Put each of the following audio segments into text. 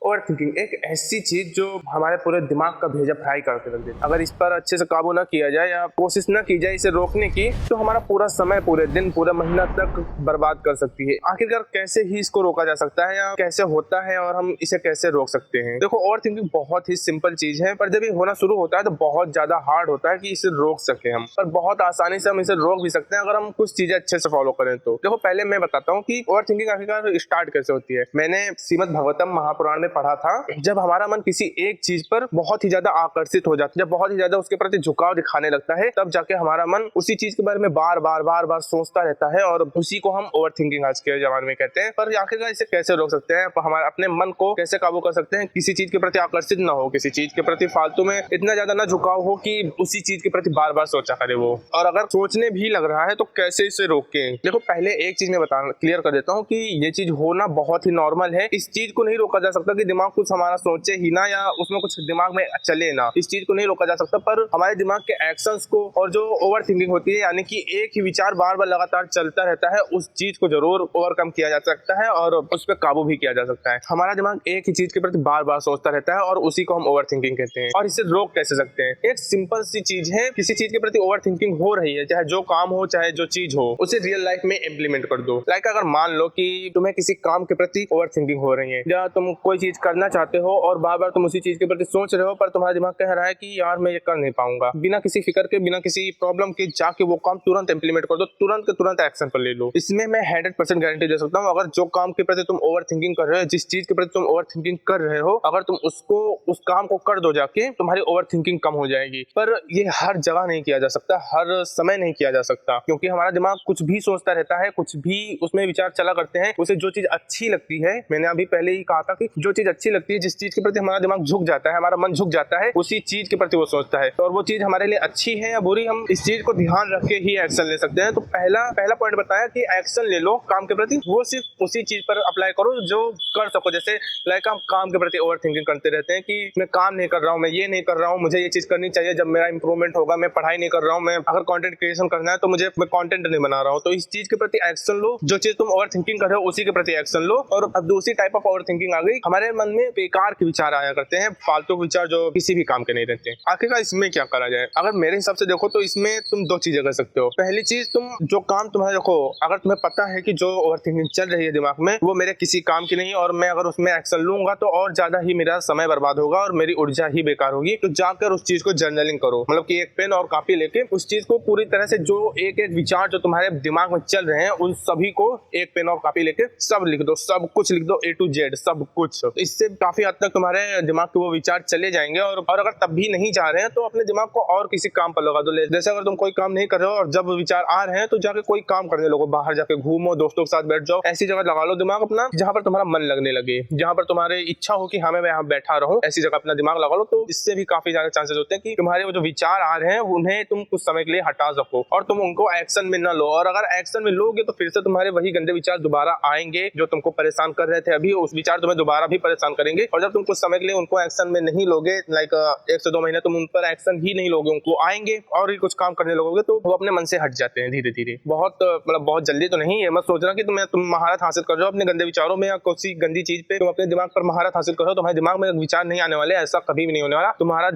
Over thinking एक ऐसी चीज जो हमारे पूरे दिमाग का भेजा फ्राई करके रख देती है। अगर इस पर अच्छे से काबू ना किया जाए या कोशिश ना की जाए इसे रोकने की, तो हमारा पूरा समय, पूरे दिन, पूरा महीना तक बर्बाद कर सकती है। आखिरकार कैसे ही इसको रोका जा सकता है या कैसे होता है और हम इसे कैसे रोक सकते हैं? देखो, ओवर थिंकिंग बहुत ही सिंपल चीज है, पर जब ये होना शुरू होता है तो बहुत ज्यादा हार्ड होता है कि इसे रोक सके हम। पर बहुत आसानी से हम इसे रोक भी सकते हैं अगर हम कुछ चीजें अच्छे से फॉलो करें तो। देखो, पहले मैं बताता हूँ कि ओवर थिंकिंग आखिरकार स्टार्ट कैसे होती है। मैंने श्रीमद् भागवतम महापुराण में पढ़ा था, जब हमारा मन किसी एक चीज पर बहुत ही ज्यादा आकर्षित हो जाता है, जब बहुत ही ज्यादा उसके प्रति झुकाव दिखाने लगता है, तब जाके हमारा मन उसी चीज के बारे में बार बार सोचता रहता है और उसी को हम ओवर थिंकिंग आज के जमाने में कहते हैं। पर आखिरकार इसे कैसे रोक सकते हैं? हमारे अपने मन को कैसे काबू कर सकते हैं? किसी चीज के प्रति आकर्षित ना हो, किसी चीज के प्रति फालतू में इतना ज्यादा ना झुकाव हो कि उसी चीज के प्रति बार बार सोचा करे वो। और अगर सोचने भी लग रहा है तो कैसे इसे रोकें? देखो, पहले एक चीज मैं क्लियर कर देता हूँ कि ये चीज होना बहुत ही नॉर्मल है। इस चीज को नहीं रोका जा सकता कि दिमाग कुछ हमारा सोचे ही ना या उसमें कुछ दिमाग में चले ना, इस चीज को नहीं रोका जा सकता। पर हमारे दिमाग के एक्शंस को, और जो ओवर थिंकिंग होती है यानी कि एक ही विचार बार बार लगातार चलता रहता है, उस चीज को जरूर ओवरकम किया जा सकता है और उस पर काबू भी किया जा सकता है। हमारा दिमाग एक ही चीज के प्रति बार बार सोचता रहता है और उसी को हम ओवर थिंकिंग कहते हैं। और इसे रोक कैसे सकते हैं? एक सिंपल सी चीज है, किसी चीज के प्रति ओवर थिंकिंग हो रही है, चाहे जो काम हो चाहे जो चीज हो, उसे रियल लाइफ में इम्प्लीमेंट कर दो। लाइक अगर मान लो कि तुम्हें किसी काम के प्रति ओवर थिंकिंग हो रही है, या तुम कोई चीज करना चाहते हो और बार बार तुम उसी चीज के प्रति सोच रहे हो, पर तुम्हारा दिमाग कह रहा है कि यार मैं ये कर नहीं पाऊंगा, बिना किसी फिक्र के, बिना किसी प्रॉब्लम के जाके वो काम तुरंत इंप्लीमेंट कर दो, तुरंत के तुरंत एक्शन पर ले लो। इसमें मैं 100% गारंटी दे सकता हूँ, अगर जो काम के प्रति तुम ओवर थिंकिंग कर रहे हो, जिस चीज के प्रति तुम ओवर थिंकिंग कर रहे हो, अगर तुम उस काम को कर दो जाके, तुम्हारी ओवर थिंकिंग कम हो जाएगी। पर ये हर जगह नहीं किया जा सकता, हर समय नहीं किया जा सकता, क्योंकि हमारा दिमाग कुछ भी सोचता रहता है, कुछ भी उसमें विचार चला करते हैं। उसे जो चीज अच्छी लगती है, मैंने अभी पहले ही कहा था कि जो चीज अच्छी लगती है, जिस चीज के प्रति हमारा दिमाग झुक जाता है, हमारा मन झुक जाता है, उसी चीज के प्रति वो सोचता है। और वो चीज हमारे लिए अच्छी है या बुरी, हम इस चीज को ध्यान रख के ही एक्शन ले सकते हैं। तो पहला पॉइंट बताया कि एक्शन ले लो काम के प्रति, वो सिर्फ उसी चीज पर अप्लाई करो जो कर सको। जैसे लाइक हम काम के प्रति ओवर थिंकिंग करते रहते हैं कि मैं काम नहीं कर रहा हूँ, मैं ये नहीं कर रहा हूँ, मुझे ये चीज करनी चाहिए जब मेरा इंप्रूवमेंट होगा, मैं पढ़ाई नहीं कर रहा हूँ, मैं अगर कंटेंट क्रिएशन करना है तो मैं कंटेंट नहीं बना रहा हूँ। तो इस चीज के प्रति एक्शन लो, जो चीज तुम ओवर थिंकिंग कर रहे हो उसी के प्रति एक्शन लो। और अब दूसरी टाइप ऑफ ओवर थिंकिंग आ गई, हमारे मन में बेकार के विचार आया करते हैं, फालतू विचार जो किसी भी काम के नहीं रहते। आखिरकार इसमें क्या करा जाए? अगर मेरे हिसाब से देखो तो इसमें तुम दो चीजें कर सकते हो। पहली चीज, तुम जो काम तुम्हारे, देखो अगर तुम्हें पता है कि जो ओवर थिंकिंग चल रही है दिमाग में वो मेरे किसी काम की नहीं, और मैं अगर उसमें एक्शन लूंगा तो और ज्यादा ही मेरा समय बर्बाद होगा और मेरी ऊर्जा ही बेकार होगी, तो जाकर उस चीज को जर्नलिंग करो। मतलब कि एक पेन और कॉपी लेके उस चीज को पूरी तरह से, जो एक एक विचार जो तुम्हारे दिमाग में चल रहे हैं उन सभी को एक पेन और कॉपी लेके सब लिख दो, सब कुछ लिख दो, A to Z सब कुछ। इससे काफी हद तक तुम्हारे दिमाग के वो विचार चले जाएंगे। और अगर तब भी नहीं जा रहे हैं तो अपने दिमाग को और किसी काम पर लगा दो। जैसे अगर तुम कोई काम नहीं कर रहे हो और जब विचार आ रहे हैं तो जाके कोई काम करने लगो, बाहर जाके घूमो, दोस्तों के साथ बैठ जाओ, ऐसी जगह लगा लो दिमाग अपना जहां पर तुम्हारा मन लगने लगे, जहां पर तुम्हारी इच्छा हो कि हाँ मैं यहाँ बैठा रहूं, ऐसी जगह अपना दिमाग लगा लो। तो इससे भी काफी ज्यादा चांसेस होते हैं कि तुम्हारे वो जो विचार आ रहे हैं उन्हें तुम कुछ समय के लिए हटा सको और तुम उनको एक्शन में न लो। और अगर एक्शन में लोगे तो फिर से तुम्हारे वही गंदे विचार दोबारा आएंगे जो तुमको परेशान कर रहे थे अभी, उस विचार तुम्हें दोबारा भी परेशान करेंगे। और जब तुम कुछ समय के लिए उनको एक्शन में नहीं लोगे, लाइक 1 से 2 महीने तुम उन पर एक्शन ही नहीं लोगे, उनको आएंगे और ही कुछ काम करने लगोगे, तो वो अपने मन से हट जाते हैं धीरे धीरे। बहुत जल्दी तो नहीं है, मत सोचना कि तुम महारत हासिल कर रहे हो अपने गंदे विचारों में या किसी गंदी चीज पे, तुम अपने दिमाग पर महारत हासिल कर रहे हो, तुम्हारे दिमाग में विचार नहीं आने वाले, ऐसा कभी भी नहीं होने वाला। तुम्हारा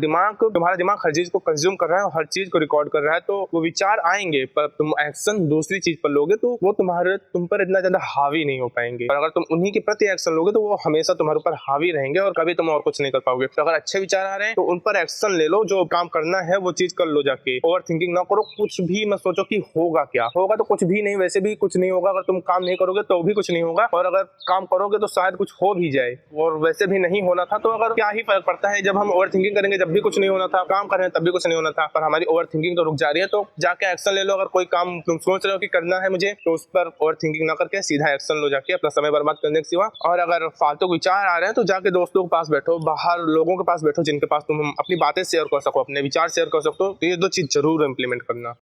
दिमाग हर चीज को कंज्यूम कर रहा है और हर चीज को रिकॉर्ड कर रहा है, तो वो विचार आएंगे, पर तुम एक्शन दूसरी चीज पर लोगे तो वो तुम पर इतना ज्यादा हावी नहीं हो पाएंगे। और अगर तुम उन्हीं के प्रति एक्शन लोगे तो वो हमेशा तुम्हारे ऊपर हावी रहेंगे और कभी तुम और कुछ नहीं कर पाओगे। तो अगर अच्छे विचार आ रहे हैं तो उन पर एक्शन ले लो, जो काम करना है वो चीज कर लो जाके। ओवर थिंकिंग ना करो, कुछ भी मत सोचो कि होगा क्या, होगा तो कुछ भी नहीं, वैसे भी कुछ नहीं होगा। अगर तुम काम नहीं करोगे तो भी कुछ नहीं होगा, और अगर काम करोगे तो शायद कुछ हो भी जाए, और वैसे भी नहीं होना था। तो अगर क्या ही फर्क पड़ता है, जब हम ओवर थिंकिंग करेंगे जब भी कुछ नहीं होना था, काम कर रहे हैं तब भी कुछ नहीं होना था, पर हमारी ओवर थिंकिंग तो रुक जा रही है। तो जाके एक्शन ले लो। अगर कोई काम तुम सोच रहे हो कि करना है मुझे, तो उस पर ओवर थिंकिंग ना करके सीधा एक्शन लो जाके, अपना समय बर्बाद करने के सिवा। और अगर फालतू विचार आ रहे हैं तो जाके दोस्तों के पास बैठो, बाहर लोगों के पास बैठो जिनके पास तुम अपनी बातें शेयर कर सको, अपने विचार शेयर कर सकते हो। तो ये 2 चीज जरूर इंप्लीमेंट करना।